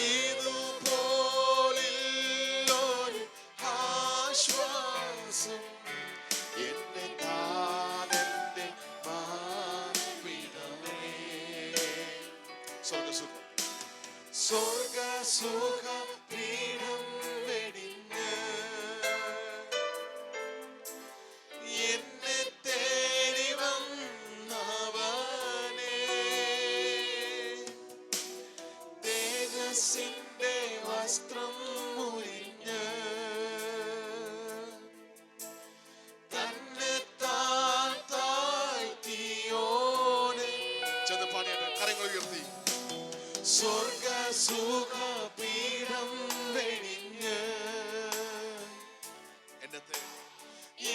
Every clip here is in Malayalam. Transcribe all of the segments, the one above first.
ഇതുപോലെ ആശ്വാസം എന്നെ താനെന്റെ മാർവിടമേ. സ്വർഗസുഖ പീഠം വെടിഞ്ഞ് എന്നെ തേടി വന്നവനേ, തേജസ്സിന്റെ വസ്ത്രം മുരിഞ്ഞ് തന്നെ താഴ്ത്തിയോനെ. ചെന്ന് പാടിയാട്ടെ, കരങ്ങൾ ഉയർത്തി. സ്വർഗസുഖ പീഠം വെടിഞ്ഞ്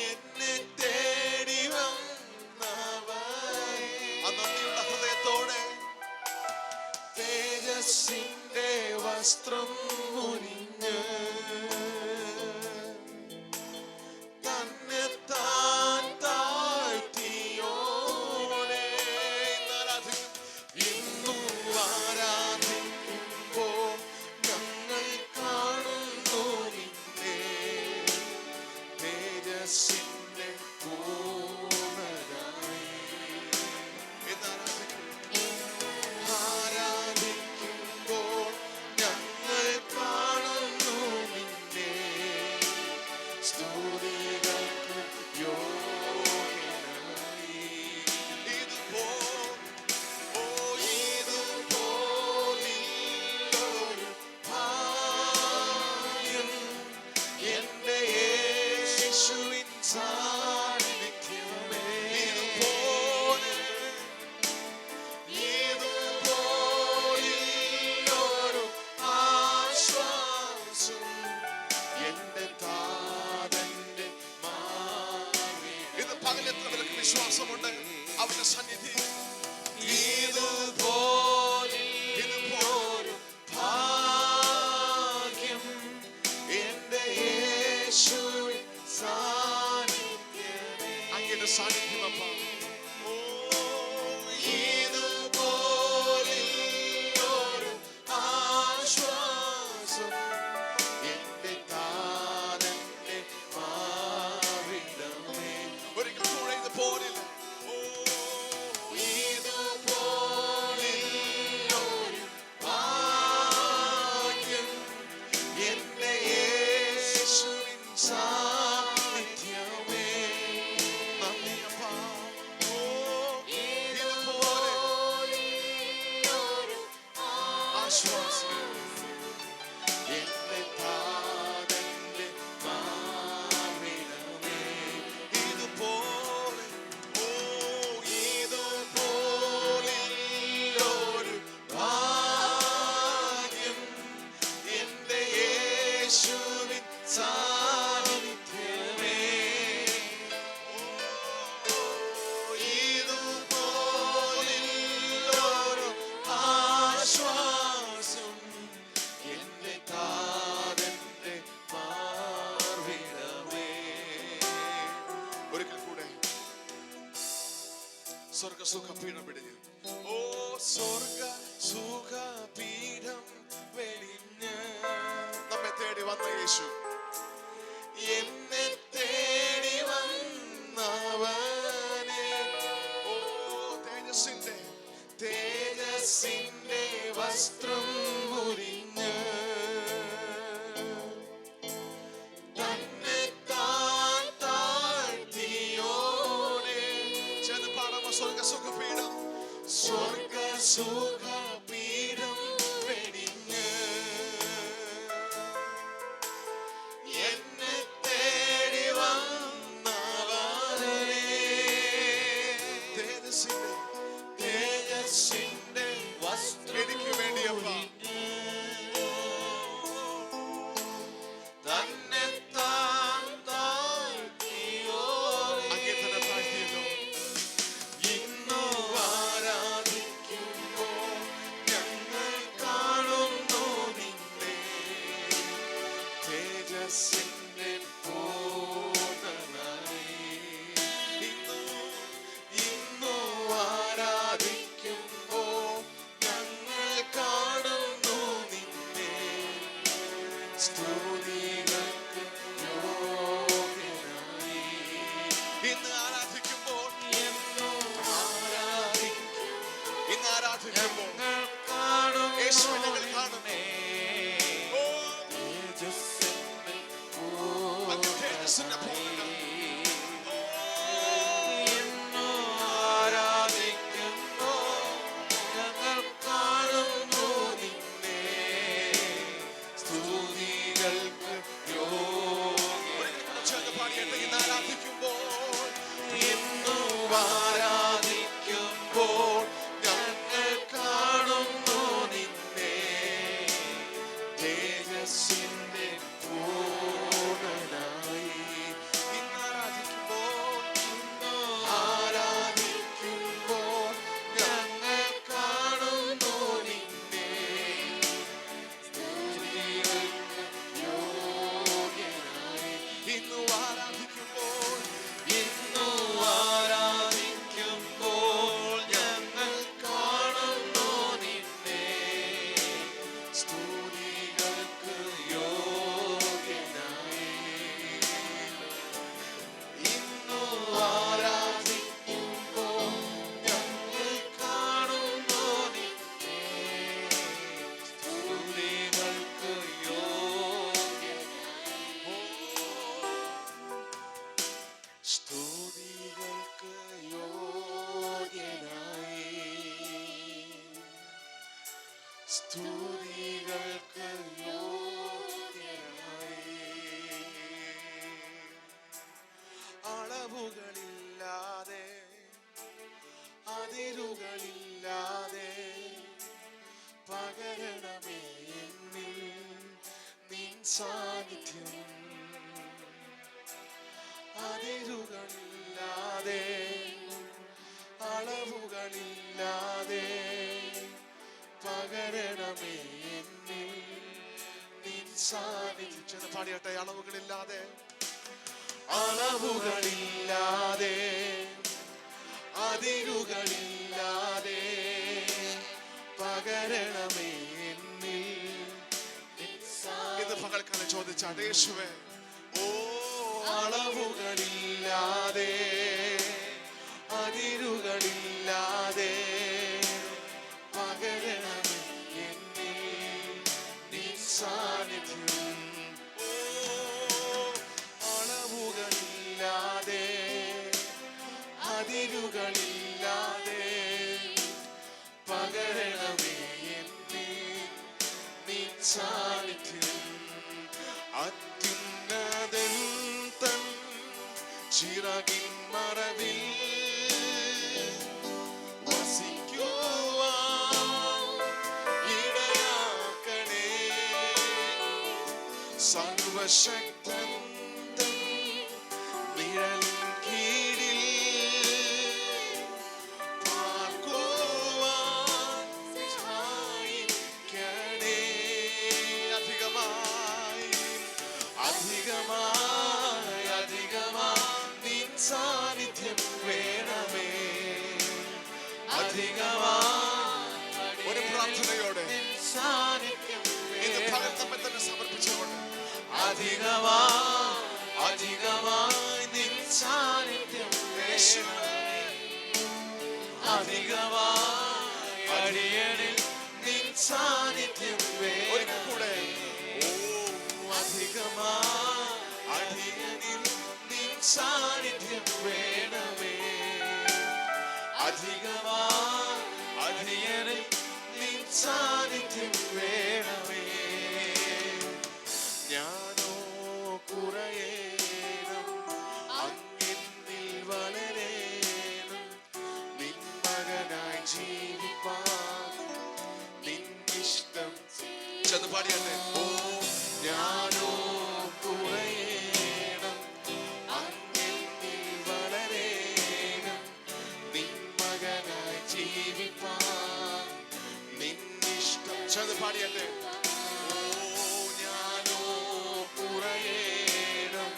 എന്നെ തേടി വന്നവൻ. നന്ദിയുള്ള ഹൃദയത്തോടെ തേജസ്സിന്റെ വസ്ത്രം മുരിഞ്ഞ് തന്നെ താൻ താഴ്ത്തിയോനെ. ഇന്നും ആരാധിക്കുമ്പോൾ ഞങ്ങൾ കാണുന്നു നിന്നെ, തേജസ്സിന്റെ പൂർണ്ണനായി. ആരാധിക്കുമ്പോൾ ഞങ്ങൾ കാണുന്നു നിന്നെ, സ്തുതികൾക്ക് യോഗ്യനായി. ഇതുപോലൊരു ഭാഗ്യം എന്റെ യേശുവിൻ സാന്നിധ്യമേ. ഇതുപോലൊരു ആശ്വാസം എന്റെ താതന്റെ മാർവിടമേ. ഇത് പകലെത്ര പേർക്ക് വിശ്വാസമുണ്ട് അവന്റെ സന്നിധി? ഇതുപോലൊരു ഭാഗ്യം എന്റെ യേശുവിൻ സാന്നിധ്യമേ. അങ്ങയുടെ സാന്നിധ്യം അപ്പ. ഇതുപോലൊരു ആശ്വാസം എന്റെ താതന്റെ മാർവിടമേ. ഒരിക്കൽ കൂടെ ഇതുപോലെ ഇതുപോലൊരു ഭാഗ്യം എന്റെ യേശുവിൻ സാന്നിധ്യമേ. നന്ദിയപ്പ. ഇതുപോലൊരു ആശ്വാസം എന്റെ താതന്റെ മാർവിടമേ. ഇതുപോലൊരു ഭാഗ്യം എന്റെ യേശുവിൻ സാന്നിധ്യമേ. ഇതുപോലൊരു ആശ്വാസം എന്റെ താതന്റെ മാർവിടമേ. ഒരിക്കൽ കൂടെ സ്വർഗസുഖ പീഠം വെടിഞ്ഞ്. സ്വർഗസുഖ പീഠം വെടിഞ്ഞ് നമ്മെ തേടി വന്ന യേശു, എന്നെ തേടി വന്നവനെ. തേജസ്സിന്റെ വസ്ത്രം മുരിഞ്ഞ് തന്നെ താൻ താഴ്ത്തിയോനെ. ചെന്ന് പാടാമോ? സ്വർഗസുഖ പീഠം. സ്വർഗസുഖ പീഠം വെടിഞ്ഞ് എന്നെ തേടി വന്നവനെ, തേജസ്സിന്റെ വസ്ത്രം എനിക്ക് വേണ്ടിയപ്പ തന്നെ താൻ താഴ്ത്തിയോനെ. അങ്ങേ തന്നെ താഴ്ത്തിയല്ലോ. ഇന്നു ആരാധിക്കുമ്പോൾ സ്തുതികൾക്ക് യോഗ്യനായി. ഇന്ന് ആരാധിക്കുമ്പോൾ ഇന്ന് ആരാധിക്കുമ്പോൾ യേശുവിനെ ഞങ്ങൾ കാണുന്നു. ഓ, അങ്ങ് തേജസ്സിന്റെ പൂർണ്ണത. ആരാധിക്കുമ്പോൾ ഞങ്ങൾ കാണുന്നു നിന്നെ, തേജസ്സിന്റെ പൂർണ്ണനായി. ഇന്ന് ആരാധിക്കുമ്പോൾ ഞങ്ങൾ കാണുന്നു നിന്നെ, സ്തുതികൾക്ക് യോഗ്യനായി. ഇന്നു ആരാധിക്കുമ്പോൾ ഞങ്ങൾ കാണുന്നു നിന്നെ, സ്തുതികൾക്ക് യോഗ്യനായി. ഇന്നു ആരാധിക്കുമ്പോൾ ഞങ്ങൾ കാണുന്നു നിന്നെ, സ്തുതികൾക്ക് യോഗ്യനായി. സ്തുതികൾക്ക് യോഗ്യനായി, സ്തുതികൾക്ക് യോഗ്യനായി. അളവുകളില്ലാതെ അതിരുകളില്ലാതെ പകരണമേ എന്നിൽ നിൻ സാന്നിധ്യം. അതിരുകളില്ലാതെ അളവുകളില്ലാതെ പകരണമേ എന്നിൽ നിൻ സാന്നിധ്യം. ചെന്ന് പാടിയട്ടെ. അളവുകളില്ലാതെ അതിരുകളില്ലാതെ പകരണമേ എന്നിൽ നിൻ സാന്നിധ്യം. ഇത് പകൽക്കാലം ചോദിച്ചാണ് യേശുവേ. ഓ, അളവുകളില്ലാതെ അതിരുകളില്ലാതെ പകരണമേ എന്നിൽ നിൻ സാന്നിധ്യം. ഓ, അളവുകളില്ലാതെ അതിരുകളില്ലാതെ പകരണമേ എന്നിൽ നിൻ സാന്നിധ്യം. അത്യുന്നതൻ തൻ ചിറകിൻ മറവിൽ വസിക്കുവാൻ ഇടയാക്കണേ. സർവശക്തൻ തൻ നിഴലിൻ കീഴിൽ പാർക്കുവാൻ സഹായിക്കണേ. അധികമായി നിൻ സാന്നിധ്യം വേണമേ. അധികമായി ഒരു പ്രാർത്ഥനയോടെ സാന്നിധ്യം ഇന്ന് പകൽ നമ്മെ തന്നെ സമർപ്പിച്ചുകൊണ്ട് അധികമായി നിൻ സാന്നിധ്യം വേണമേ. അധികമായി അടിയനിൽ നിൻ സാന്നിധ്യം വേണമേ. അധികമായി അടിയനിൽ നിൻ സാന്നിധ്യം വേണമേ. അധികമായി അടിയനിൽ നിൻ സാന്നിധ്യം വേണമേ. ഞാനോ കുറയേണം, അങ്ങിൽ വളരേണം, നിൻ മകനായി ജീവിപ്പാൻ നിന്നിഷ്ടം. ചെന്ന് പാടിയാട്ടെ. ഓ, ഞാനോ കുറയേണം, അങ്ങിൽ വളരേണം, നിൻ മകനായി ജീവിപ്പാൻ നിന്നിഷ്ടം. ചെന്ന് പാടിയാട്ടെ. ഓ, ഞാനോ കുറയേണം,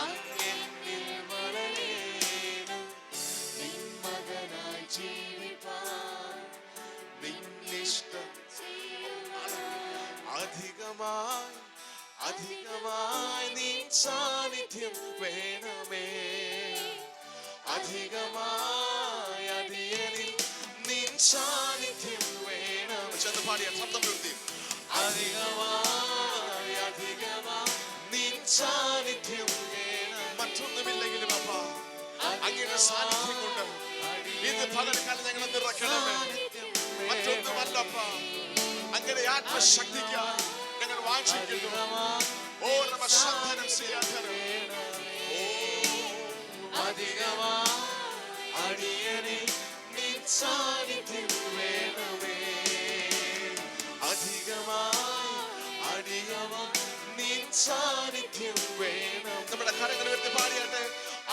അങ്ങിൽ വളരേണം, നിൻ മകനായി ജീവിപ്പാൻ നിന്നിഷ്ടം. അധികമായി അധികമായി നിൻ സാന്നിധ്യം വേണമേ. അധികമായി അടിയനിൽ നിൻ സാന്നിധ്യം വേണം. ചെന്ന് പാടിയ ശബ്ദം നിർത്തി. അധികമായി നിൻ സാന്നിധ്യം വേണം. മറ്റൊന്നുമില്ലെങ്കിലും അപ്പ അങ്ങയുടെ സാന്നിധ്യം കൊണ്ട് ഇന്ന് പകൽക്കാലം ഞങ്ങളെ നിറയ്ക്കണമേ. മറ്റൊന്നുമല്ലപ്പ, അങ്ങയുടെ ആത്മശക്തിക്കായി ഞങ്ങൾ വാഞ്ചിക്കുന്നു. ഓ നമസ്കാരം ചെയ്യാത്തരം അധികമായി അടിയനിൽ നിൻ സാന്നിധ്യം വേണമേ. അധികമായി നിൻ സാന്നിധ്യം വേണം. നമ്മുടെ കരങ്ങൾ ഉയർത്തി പാടിയാട്ടെ.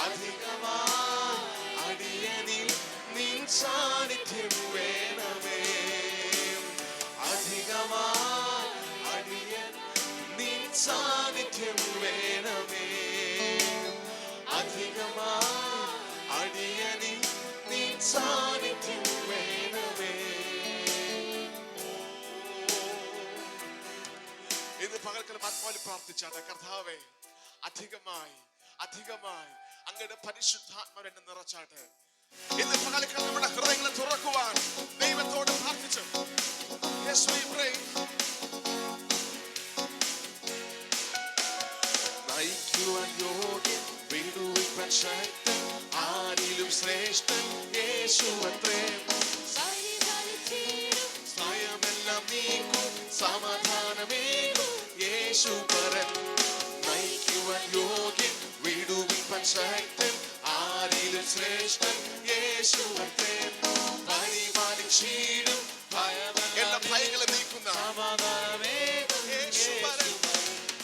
അധികമായി അടിയനിൽ നിൻ സാന്നിധ്യം വേണമേ. അധികമായി അടിയൻ നിൻ സാന്നിധ്യം വേണമേ. അധികമായി അടിയനിൽ നിൻ സാന്നിധ്യം വേണമേ. ഇന്ന് പകൽക്കാലം ആത്മാവിൽ പ്രാർത്ഥിച്ചാട്ടെ. കർത്താവേ, അധികമായി അങ്ങയുടെ പരിശുദ്ധാത്മാവ് എന്നെ നിറച്ചാട്ടെ. ഇന്ന് പകൽക്കാലം നമ്മുടെ ഹൃദയങ്ങളെ തുറക്കുവാൻ ദൈവത്തോട് പ്രാർത്ഥിച്ചു. Yes, we pray. നയിക്കുവാൻ യോഗ്യൻ, വിടുവിപ്പാൻ ശക്തൻ, ആരിലും ശ്രേഷ്ഠൻ യേശുവത്രേ. സ്വയമെല്ലാം നീക്കും, സമാധാനമേകും യേശു പരൻ. നയിക്കുവാൻ യോഗ്യൻ, വിടുവിപ്പാൻ ശക്തൻ, ആരിലും ശ്രേഷ്ഠൻ യേശുവത്രേ. പരിപാലിച്ചിടും, എല്ലാ ഭയങ്ങളെ നീക്കുന്ന സമാധാനമേകും യേശു പരൻ.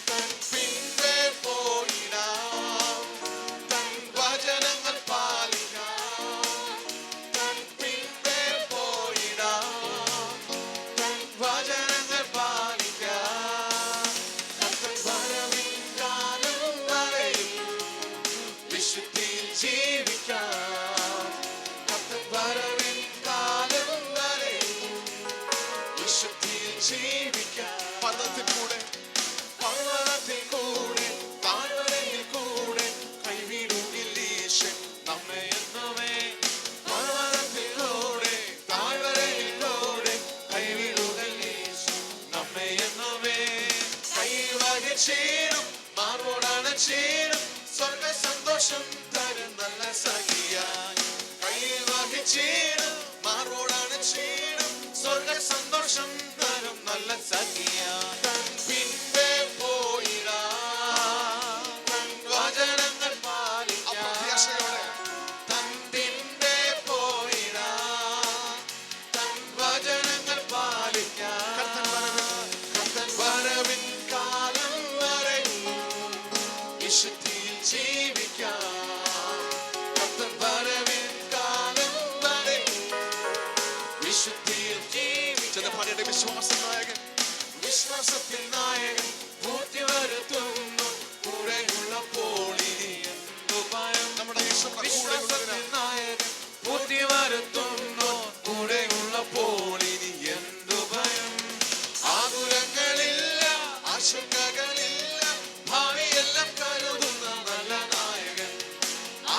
തൻ പിൻപേ പോയിടാം, തൻ വചനങ്ങൾ പാലിക്കാം. തൻ പിൻപേ പോയിടാം, തൻ വചനങ്ങൾ പാലിക്കാം. തൻ വരവിൻ കാലം വരെയും വിശുദ്ധിയിൽ ജീവിക്കാം. തൻ വരവിൻ കാലം വരെയും വിശുദ്ധിയിൽ ജീവിക്കാം. പർവ്വതത്തിൽ കൂടെ താഴ്വരയിൽ കൂടെ കൈവിടുകില്ല ഈശൻ നമ്മെ എന്നുമേ. പർവ്വതത്തിലൂടെ താഴ്വരയിൽ കൂടെ കൈവിടുകില്ല ഈശൻ നമ്മെ എന്നുമേ. കൈവഹിച്ചീടും, മാർവോടാണ് ചീടും, സ്വർഗ സന്തോഷം തരും നല്ല സഖിയായി. കൈവഹിച്ചീടും, മാർവോടാണ് ചീടും, സ്വർഗ സന്തോഷം തരും നല്ല സഖിയായി. തൻ പിൻപേ പോയിടാം, തൻ വചനങ്ങൾ പാലിക്കാം. തൻ പിൻപേ പോയിടാം, തൻ വചനങ്ങൾ പാലിക്കാം. കർത്തൻ വരവിൻ കാലം വരെയും വിശുദ്ധിയിൽ ജീവിക്കാം. കർത്തൻ വരവിൻ കാലം വരെയും വിശുദ്ധിയിൽ ജീവിക്കാം. പാടിയുടെ വിശ്വാസ നായകൻ, വിശ്വാസത്തിൽ നായകൻ പൂർത്തി വരുത്തുന്നു. കൂടെയുള്ളപ്പോൾ ഇനി എന്തു ഭയം. നമ്മുടെ വിശ്വാസത്തിൽ നായകൻ പൂർത്തി വരുത്തുന്നു. കൂടെയുള്ളപ്പോൾ ഇനി എന്തു ഭയം. ആകുലങ്ങളില്ല, ആശങ്കകളില്ല, ഭാവിയെല്ലാം കരുതുന്ന നല്ല നായകൻ.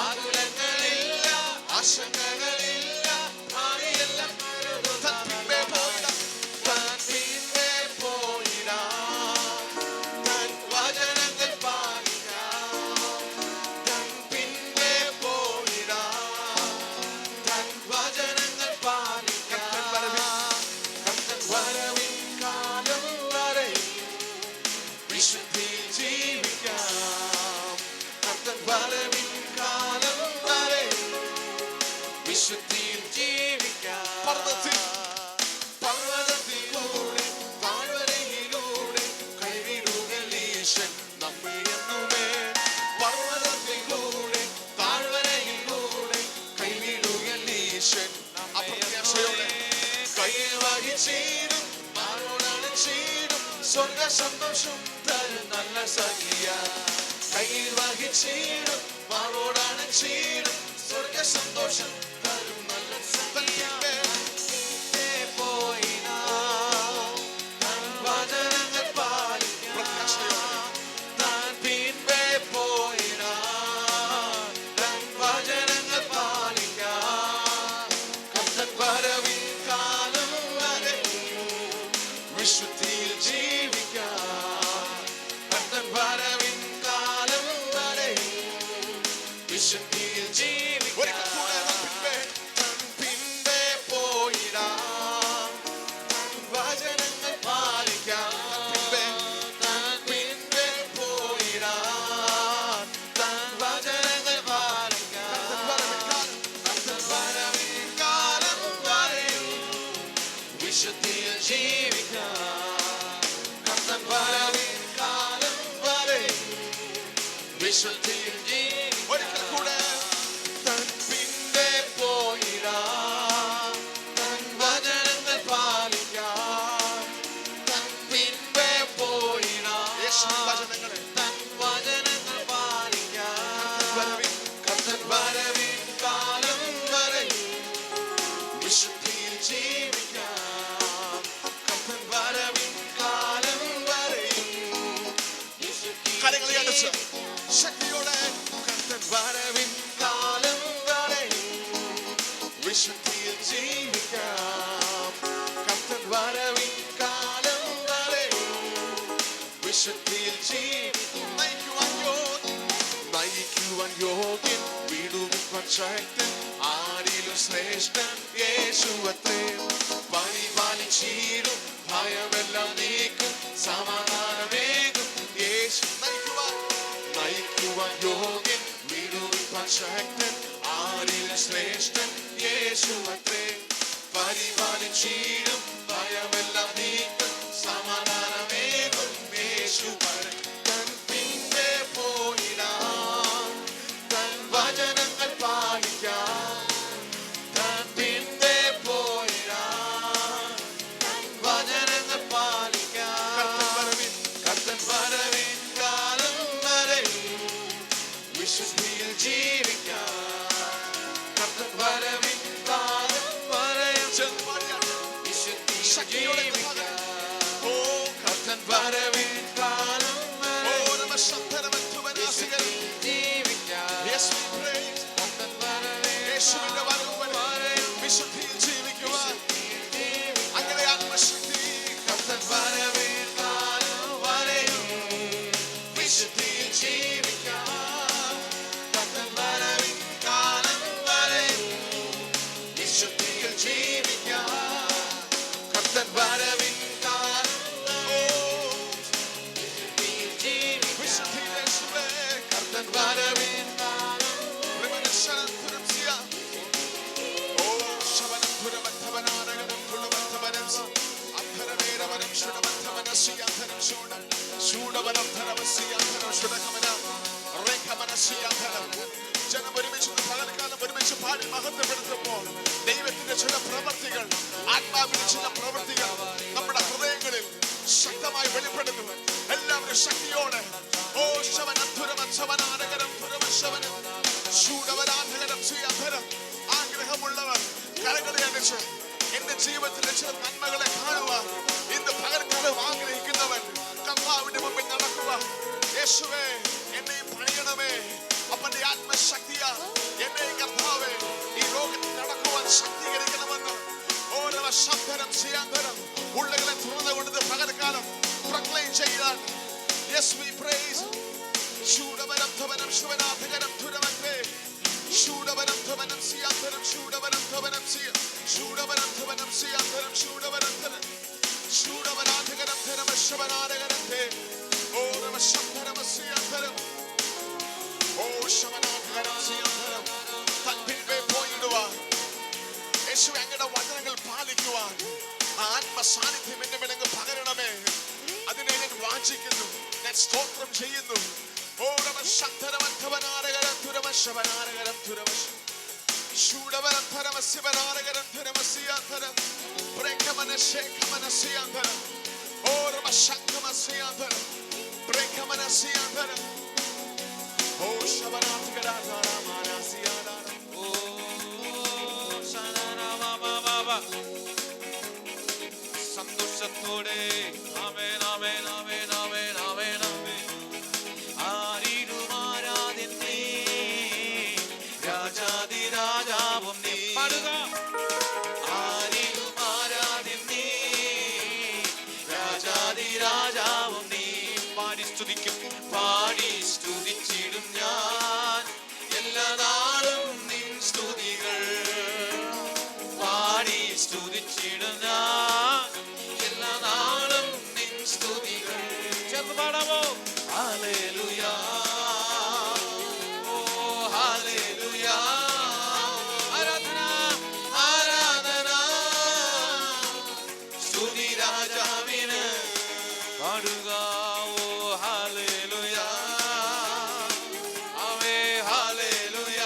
ആകുലങ്ങളില്ല, ആശങ്കകളില്ല, ഭാവിയെല്ലാം കരുതുന്ന നല്ല നായകൻ. തൻ പിൻപേ പോയിടാം, തൻ വചനങ്ങൾ പാലിക്കാം. തൻ പിൻപേ പോയിടാം, തൻ വചനങ്ങൾ പാലിക്കാം. കർത്തൻ വരവിൻ കാലം വരെയും വിശുദ്ധിയിൽ ജീവിക്കാം. കർത്തൻ വരവിൻ കാലം വരെയും വിശുദ്ധിയിൽ ജീവിക്കാം. പർവ്വതത്തിലൂടെ താഴ്വരയിലൂടെ കൈവിടുകില്ല ഈശൻ നമ്മെ എന്നുമേ. പർവ്വതത്തിലൂടെ താഴ്വരയിലൂടെ കൈവിടുകില്ല ഈശൻ അപ്രത്യാശയോടെ. കയ്യിൽ വഹിച്ചീടും, മാറോടാണ് ചീടും, സ്വർഗ സന്തോഷം തരും നല്ല സഖിയായി. കയ്യിൽ വഹിച്ചീടും, മാറോടാണ് ചീടും, സ്വർഗ സന്തോഷം തരും നല്ല സഖിയായി. പോയിടാം, തൻ വചനങ്ങൾ പാലിക്കാം. വിശുദ്ധിയിൽ ജീവിക്കാൻ കർത്തൻ വരവിൻ കാലം വരെ വിശുദ്ധിയിൽ ജീവിക്കാൻ പിൻപേ പോയിടാം വചനങ്ങൾ പാലിക്കാം പിൻപേ പോയിടാം വചനങ്ങൾ പാലിക്കാം വരവിൻ കാലം വരെ വിശുദ്ധിയിൽ ജീവിക്കാം കർത്തൻ വരവിൻ കാലം വരെ വിശുദ്ധിയിൽ ജീവിക്കാം ഒരിക്കൽ കൂടെ തൻ പിൻപേ പോയിടാം തൻ വചനങ്ങൾ പാലിക്കാം തൻ പിൻപേ പോയിടാം യേശുവിൻ വചനങ്ങളെ തൻ വചനങ്ങൾ പാലിക്കാം കർത്തൻ വരവിൻ കാലം വരെ വിശുദ്ധിയിൽ ജീവിക്കാം കർത്തൻ വരവിൻ കാലം വരെ കരങ്ങളെ അടച്ച് ശക്തിയോടെ കർത്തൻ വരവിൻ കാലം വരെ വിശുദ്ധിയിൽ ജീവിക്കാം കർത്തൻ വരവിൻ കാലം വരെ വിശുദ്ധിയിൽ ജീവിക്കാം നയിക്കുവാൻ യോഗ്യൻ വിടുവിപ്പാൻ ശക്തൻ ആരിലും ശ്രേഷ്ഠൻ യേശുവത്രേ പരിപാലിച്ചീരും ഭയമെല്ലാം നീക്കും സമാധാനമേകും യേശു നയിക്കുവാൻ യോഗ്യൻ വിടുവിപ്പാൻ ശക്തൻ ആരിലും ശ്രേഷ്ഠൻ യേശുവത്രേ പരിപാലിച്ചീരും ഭയമെല്ലാം നീക്കും സമാധാനമേകും യേശു തൻ പിൻപേ പോയിടാം തൻ വചനങ്ങൾ പാലിക്കാം തൻ പിൻപേ പോയിടാം തൻ വചനങ്ങൾ പാലിക്കാം കർത്തൻ വരവിൻ കാലം വരെ വിശുദ്ധിയിൽ ജീവിക്കാം കർത്തൻ വരവിൻ കാലം വരെ വിശുദ്ധിയിൽ ജീവിക്കാം ഓ കർത്തൻ വരവിൻ കാലം വരെ യേശുവിന്റെ വരവ് വരെ വിശുദ്ധിയിൽ ജീവിക്കുവാൻ അങ്ങനെ ആത്മശക്തി കർത്തൻ വരവിൻ കാലം വരെ വിശുദ്ധിയിൽ ജീവിക്കാം കർത്തൻ വരവിൻ കാലം വരെ വിശുദ്ധിയിൽ ജീവിക്കാം കർത്തൻ വരവിൻ കാലം കർത്തൻ വരവിൻ ജനം ഒരുമിച്ച് പകൽക്കാലം ഒരുമിച്ച് പാടി മഹത്വപ്പെടുത്തുമ്പോൾ ദൈവത്തിന്റെ ചില പ്രവർത്തികൾ ആത്മാവിന്റെ ചില പ്രവർത്തികൾ നമ്മുടെ ഹൃദയങ്ങളിൽ ശക്തമായി വെളിപ്പെടുന്നു. എല്ലാവരും ശക്തിയോടെ ഓ ശവനധുരമശവനാരകരം ധുരമശവനം ശൂടവരാധകരം ചെയ്യാധരം ആഗ്രഹമുള്ളവർ കരകളെ അടിച്ച് എന്റെ ജീവിതത്തിലെ ചില നന്മകളെ കാണുവാൻ ഇന്ന് പകൽക്കാലം ആഗ്രഹിക്കുന്നവൻ കർത്താവിന്റെ മുമ്പിൽ നടക്കുക. യേശുവേ എന്നെയും പണിയണമേ അപ്പന്റെ ആത്മശക്തിയ എന്നെ കർത്താവേ ഈ ലോകത്തിൽ നടക്കുവാൻ ശക്തീകരിക്കണമെന്ന് ഓരോ ശബ്ദരം ചെയ്യാന്തരം ഉള്ളുകളെ തുറന്നുകൊണ്ടത് പകൽക്കാലം പ്രൊക്ലെയിം ചെയ്യാൻ yes we praise ശൂടവരം ധവനം ശുവനാഥകരം ധുരമത്തെ ശൂടവരം ധവനം സിയാന്തരം ശൂടവരം ധവനം സിയ ശൂടവരം ധവനം സിയാന്തരം ശൂടവരം ധനം ശൂടവനാഥകരം ധനം ശവനാരകരത്തെ ഓ രമ ശബ്ദരം സിയാന്തരം ഓ ശവനാഥകരം സിയാന്തരം തൻപിൻപേ പോയിടുവാൻ യേശു അങ്ങയുടെ വചനങ്ങൾ പാലിക്കുവാൻ ആത്മസാന്നിധ്യം എന്റെ മേലങ്ങ് പകരണമേ. അതിനെ ഞാൻ വാഞ്ചിക്കുന്നു, ഞാൻ സ്തോത്രം ചെയ്യുന്നു. ഓ രമ ശബ്ദരമന്ധവനാരകരം ധുരമശവനാരകരം ധുരമശ ശൂടവരം ധരമ ശിവനാരകരം ധരമസിയാന്തരം ബ്രേഖമന ശേഖമന സിയാന്തരം ഓ രമ ശംഖമ സിയാന്തരം ബ്രേഖമന സിയാന്തരം ഓ ശവനാഥകരാധാരമാനാസിയാധാരം ഓ ശരണമാമാമാ സന്തോഷത്തോടെ ആമേൻ ആമേൻ ആമേൻ ആമേൻ ആമേൻ ആമേൻ ആരിലും ആരാധ്യൻ നീ രാജാധിരാജാവും നീ പാടുക ആരിലും ആരാധ്യൻ നീ പാടി സ്തുതിച്ചിടും ഞാൻ എല്ലാ നാളും നിൻ സ്തുതികൾ. പാടി സ്തുതിച്ചിടും ഞാൻ എല്ലാ നാളും നിൻ സ്തുതികൾ. ചേർന്ന് പാടാമോ? ഹല്ലേലൂയ, ഓ ഹല്ലേലൂയ. ആരാധന ആരാധന സ്തുതി രാജാവിന് പാടുക. ഓ ഹല്ലേലൂയ, ആവേ ഹല്ലേലൂയ.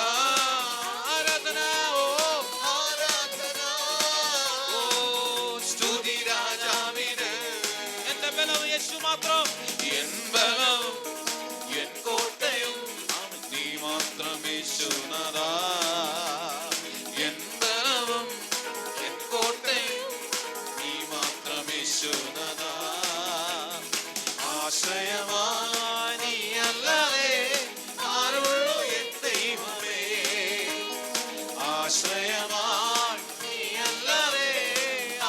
ആരാധന, ഓ ആരാധന, ഓ സ്തുതി രാജാവിന്. എന്റെ ബലവും യേശു മാത്രം, എൻ ബലവും എൻ കോട്ടയും നീ മാത്രം യേശുനാഥാ. എൻ ബലവും എൻ കോട്ടയും നീ മാത്രം യേശുനാഥാ. ആശ്രയമായി നീയല്ലാതെ ആരുള്ളൂ എൻ ദൈവമേ. ആശ്രയമായി നീയല്ലാതെ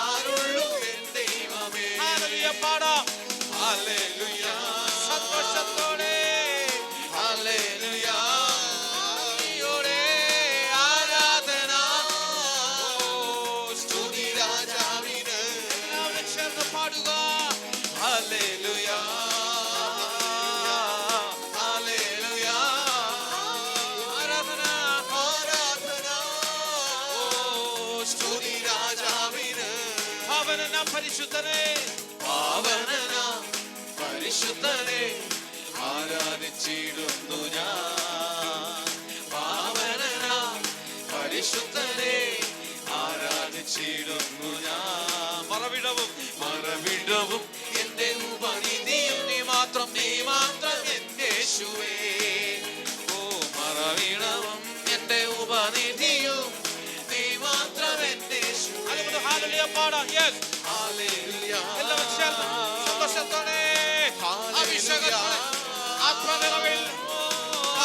ആരുള്ളൂ എൻ ദൈവമേ. ഹല്ലേലൂയ പാടാം. ഹല്ലേലൂയ സന്തോഷത്തോടെ. ഹല്ലേലൂയ നീയോടെ ആരാധന. ഓ സ്തുതി രാജാവിന്. എല്ലാവരും ചേർന്ന് പാടുക. Hallelujah, hallelujah. ആരാധന ആരാധന ഓ സ്തുതി രാജാവിന്. പാവനന പരിശുദ്ധനെ, പാവനന പരിശുദ്ധനെ ആരാധിച്ചിടുന്നു ഞാൻ. പാവനന പരിശുദ്ധനെ ആരാധിച്ചിടുന്നു ഞാൻ. മറവിടവും മറവിടവും എന്റെ ഉപനിധിയും നീ മാത്രം, നീ മാത്രം എന്റെ യേശുവേ. ഓ മറവിടവും എന്റെ ഉപനിധിയും നീ മാത്രം എന്റെ യേശുവേ. അതുകൊണ്ട് ഹല്ലേലൂയ പാടാം. Yes hallelujah. എല്ലാവരും ചേർന്ന് സന്തോഷത്തോടെ അഭിഷേകത്തോടെ ആത്മനിറവിൽ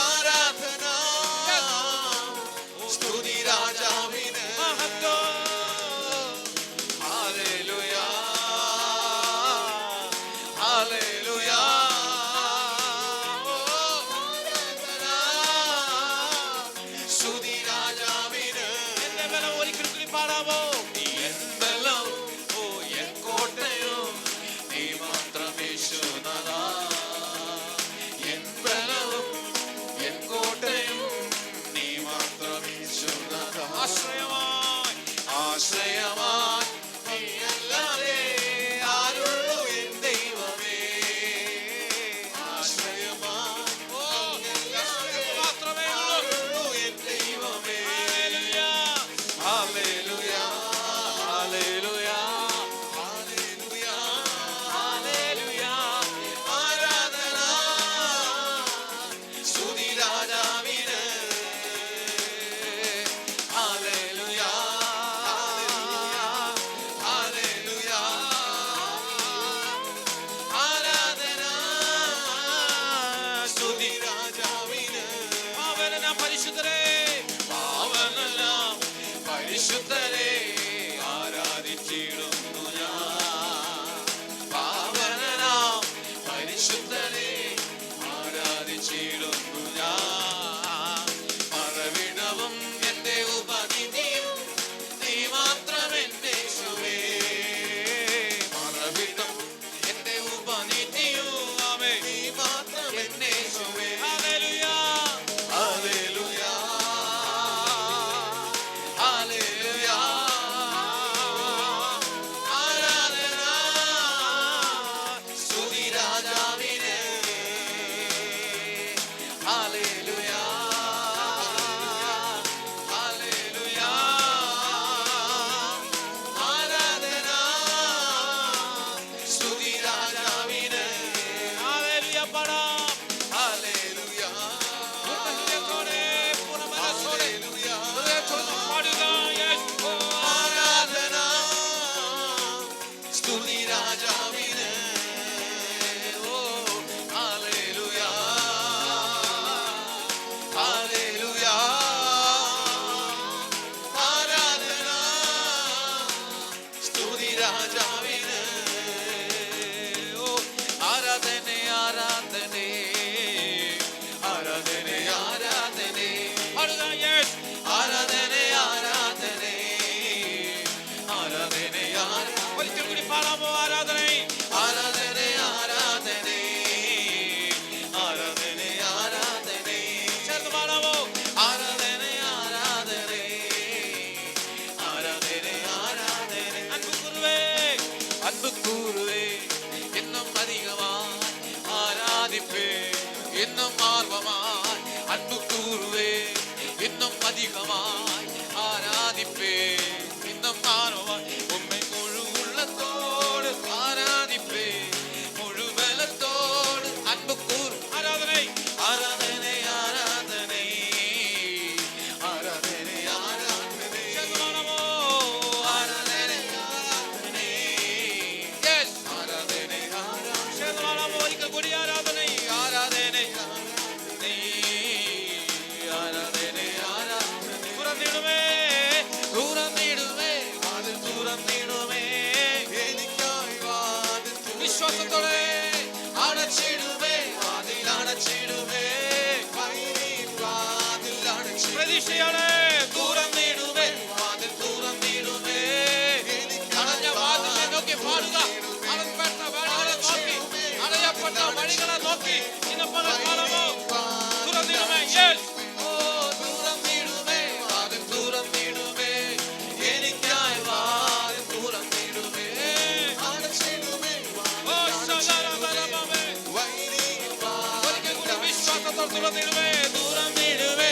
ആരാധന സ്തുതി രാജാവിന്. മഹത്വം. Hallelujah, hallelujah. സ്തുതി രാജാവിന്. എന്റെ ബലം ഒരിക്കൽ കൂടി പാടാമോ? എൻ ബലം, ഓ എൻ കോട്ടയും നീ മാത്രം യേശുനാഥാ. എൻ ബലവും എൻ കോട്ടയും നീ മാത്രം യേശുനാഥാ. ആശ്രയമായി ആശ്രയമായി നീയല്ലാതെ ആരുള്ളൂ എൻ ദൈവമേ. ആശ്രയമായി ഓ മാത്രമേ ആരുള്ളൂ എൻ ദൈവമേ. Hallelujah, hallelujah, hallelujah, hallelujah. ആരാധന സ്തുതി രാജാവിന്. ഹല്ലേലൂയ, ഹല്ലേലൂയ, ആരാധന സ്തുതി രാജാവിന്. പാവനന പരിശുദ്ധരെ, പാവനന പരിശുദ്ധരെ ആരാധിച്ചിടുന്നു ഞാൻ. പാവനന പരിശുദ്ധരെ ആരാധിച്ചിടുന്നു ഞാൻ. മറവിടവും എന്റെ ഉപനിധിയും നീ മാത്രം എന്റെ യേശുവേ. മറവിടം എന്റെ ഉപനിധിയും ആമേ നീ മാത്രം എന്റെ യേശുവേ. Hallelujah, hallelujah, hallelujah. ആരാധന സ്തുതി രാജാവിന്. Hallelujah, hallelujah. ആരാധന സ്തുതി രാജാവിന്. ഹല്ലേലൂയ പാടാം. ഹല്ലേലൂയ. ഹൃദയത്തോടെ പൂർണ്ണ മനസ്സോടെ ഹൃദയത്തോടെ പാടുക. യെസ് ഓ ആരാധന സ്തുതി രാജാവിന്. ഓ ഹല്ലേലൂയ, ഹല്ലേലൂയ. ആരാധന സ്തുതി രാജാവിന്. ഓ ആരാധന ആരാധന അടച്ചിടുമേ വാതിൽ അടച്ചിടുമേ പ്രതീക്ഷയോടെ തുറന്നിടുമേ വാതിൽ തുറന്നിടുമേ അടഞ്ഞ വാതിലെ നോക്കി പാടുക അടപ്പെട്ട വഴികളെ നോക്കി അടയപ്പെട്ട വഴികളെ നോക്കി ഇന്ന് പലകാലമോ തുറന്നിടുമേ തുറന്നിടുമേ വാതിൽ തുറന്നിടുമേ എനിക്കായി വാതിൽ തുറന്നിടുമേ അടച്ചിടുമേ ഒരിക്കൽ കൂടി വിശ്വാസത്തോടെ തുറന്നിടുമേ തുറന്നിടുമേ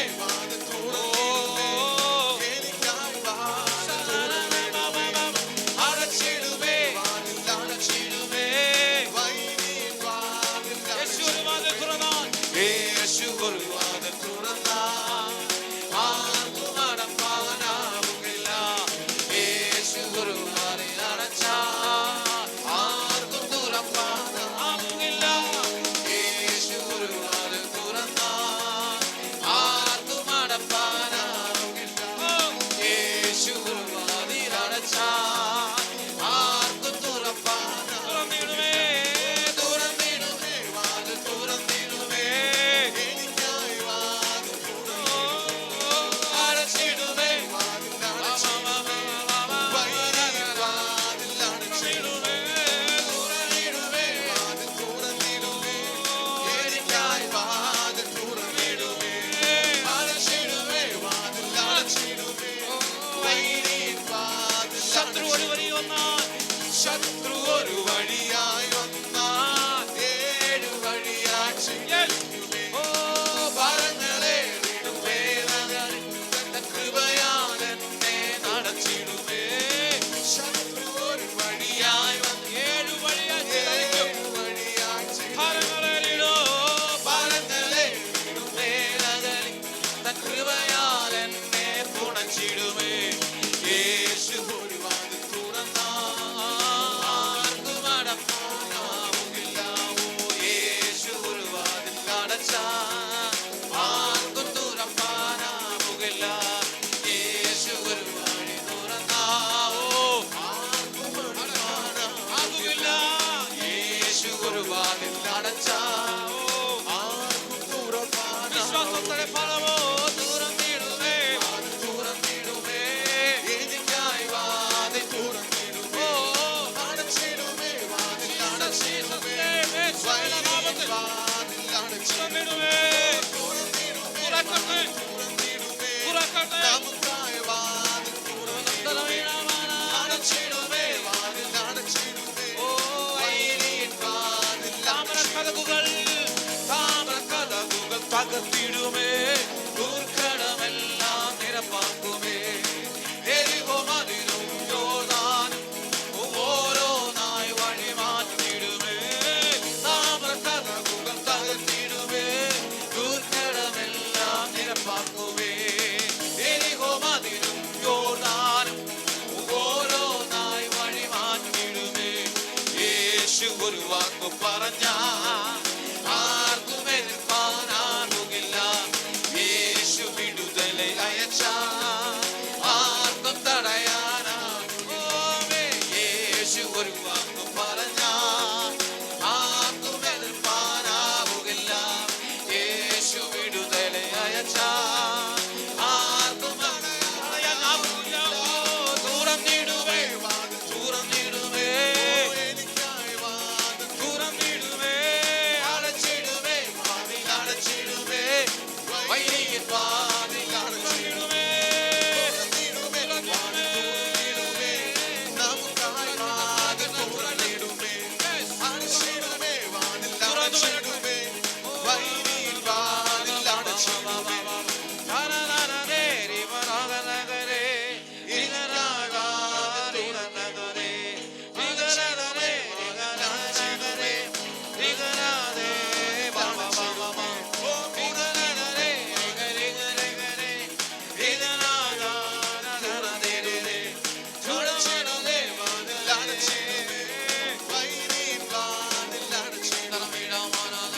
ശത്രു ഒരു വഴിയായി വന്നാൽ ഏഴു വഴിയായി ഭാരങ്ങളെ കൃപയാൽ എന്നെ നടച്ചിടുമേ ശത്രു ഒരു വഴിയായി വന്ന് ഏഴു വഴിയായി ഭാരങ്ങളെ കൃപയാൽ എന്നെ തുണച്ചിടുമേ യേശു ഒരു വാതിൽ തുറന്നാ വിശ്വാസത്തോടെ പാടാമോ തുറന്നിടുമേ തുറന്നിടുമേ എനിക്കായി വാതിൽ തുറന്നിടുമേ അടച്ചിടുമേ വാതിൽ അടച്ചിടുമേ തുറന്നിടുമേ തുറക്കട്ടെ തുറക്കട്ടെ നമുക്കായി വാതിൽ തുറന്നിടുമേ അടച്ചിടുമേ വാതിൽ അടച്ചിടുമേ ഓ വൈരിൻ വാതിൽ താമരക്കതകുകൾ തകർത്തിടുമേ ദുർഘടമെല്ലാം നിരപ്പാക്കുമേ എരിഹോ മതിലും യോർദാനും ഓരോന്നായി വഴി മാറ്റിടുമേ താമരക്കതകുകൾ തകർത്തിടുമേ ദുർഘടമെല്ലാം നിരപ്പാക്കുമേ എരിഹോ മതിലും യോർദാനും ഓരോന്നായി വഴി മാറ്റിടുമേ യേശു ഒരു വാക്കു പറഞ്ഞ ഒരു വാക്കു പറഞ്ഞ ആർക്കും എതിർപ്പാനാവുകില്ല യേശു വിടുതല അയച്ച ആർക്കും തടയാനാവില്ല തുറന്നിടുമേ തുറന്നിടുമേ എനിക്കായി വാതിൽ തുറന്നിടുമേ അടച്ചിടുമേ വാതിൽ അടച്ചിടുമേ വൈരിയൻ വാതിൽ അടച്ചിടുമേ Mana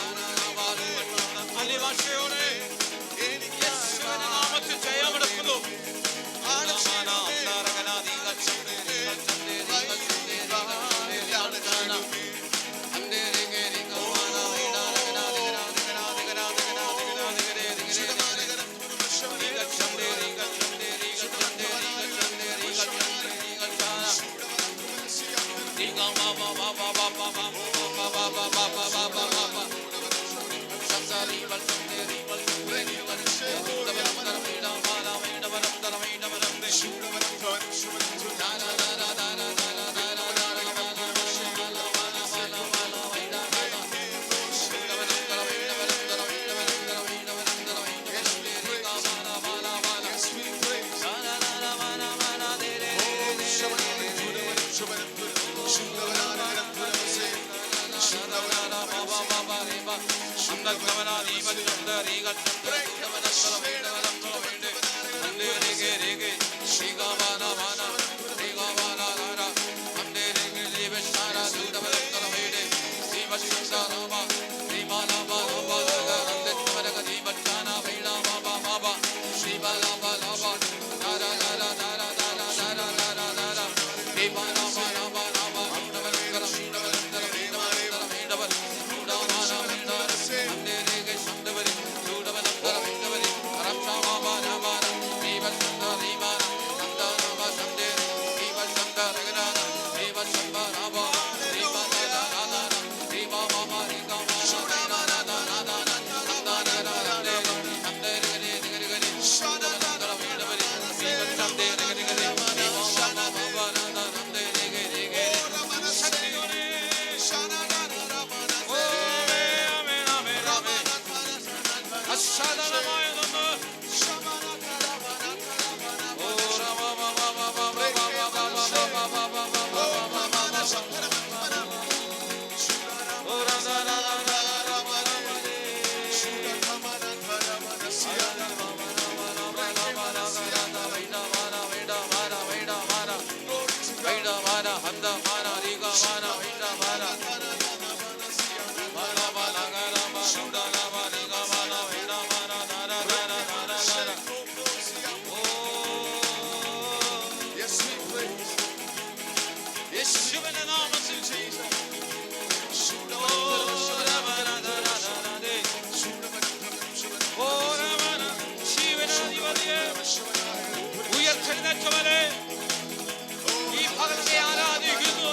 യേശുവിന്റെ നാമത്തിൽ ഉയർത്തെഴുന്നേറ്റവനെ ഈ പകലിനെ ആരാധിക്കുന്നു.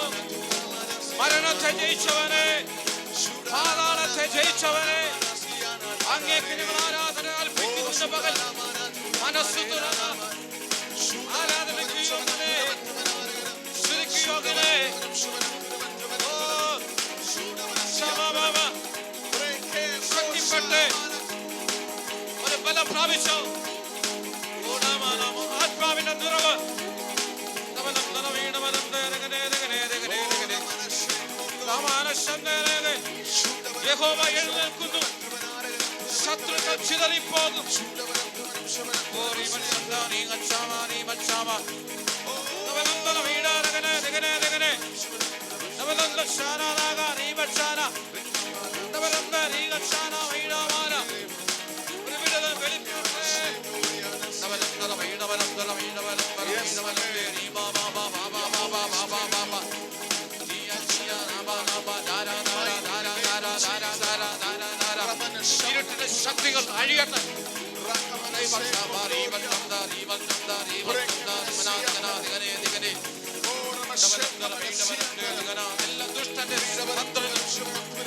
മരണത്തെ ജയിച്ചവനെ, പാതാളത്തെ ജയിച്ചവനെ, അങ്ങേക്ക് ഞങ്ങൾ ആരാധന അർപ്പിക്കുന്ന പകൽ മനസ്സ് തുറന്ന് ആരാധനയ്ക്ക് യോഗ്യനെ, സ്തുതിക്ക് യോഗ്യനെ. ശക്തിപ്പെട്ട് ഒരു ബലം പ്രാപിച്ചു. ആത്മാവിന്റെ നിറവ് യഹോവ എഴുന്നേൽക്കുന്നു, ശത്രുക്കൾ ചിതറിപ്പോകും. ഇരുട്ടിന്റെ ശക്തികൾ അഴിയട്ടെ.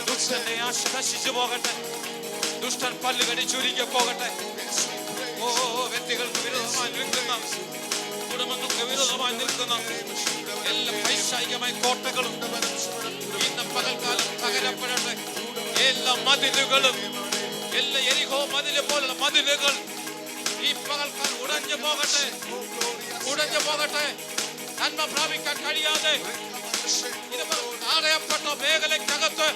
ദുഷ്ടന്റെ ആശ നശിച്ചു പോകട്ടെ. ദുഷ്ടൻ പല്ല് കടിച്ചുരുക്കി പോകട്ടെ. ഓ, വ്യക്തികൾക്ക് വിരോധമായി നിൽക്കുന്ന, കുടുംബങ്ങൾക്ക് വിരോധമായി നിൽക്കുന്ന എല്ലാ പൈശാചികമായ കോട്ടകളും ഇന്ന് പകൽക്കാലം തകരപ്പെടട്ടെ. എല്ലാ മതിലുകളും, എല്ലാ യെരിഹോ മതില് പോലുള്ള മതിലുകൾ ഈ പകൽക്കാലം ഉടഞ്ഞു പോകട്ടെ, ഉടഞ്ഞു പോകട്ടെ. നന്മ പ്രാപിക്കാൻ കഴിയാതെ ഇത് തടയപ്പെട്ട മേഖലയ്ക്കകത്ത്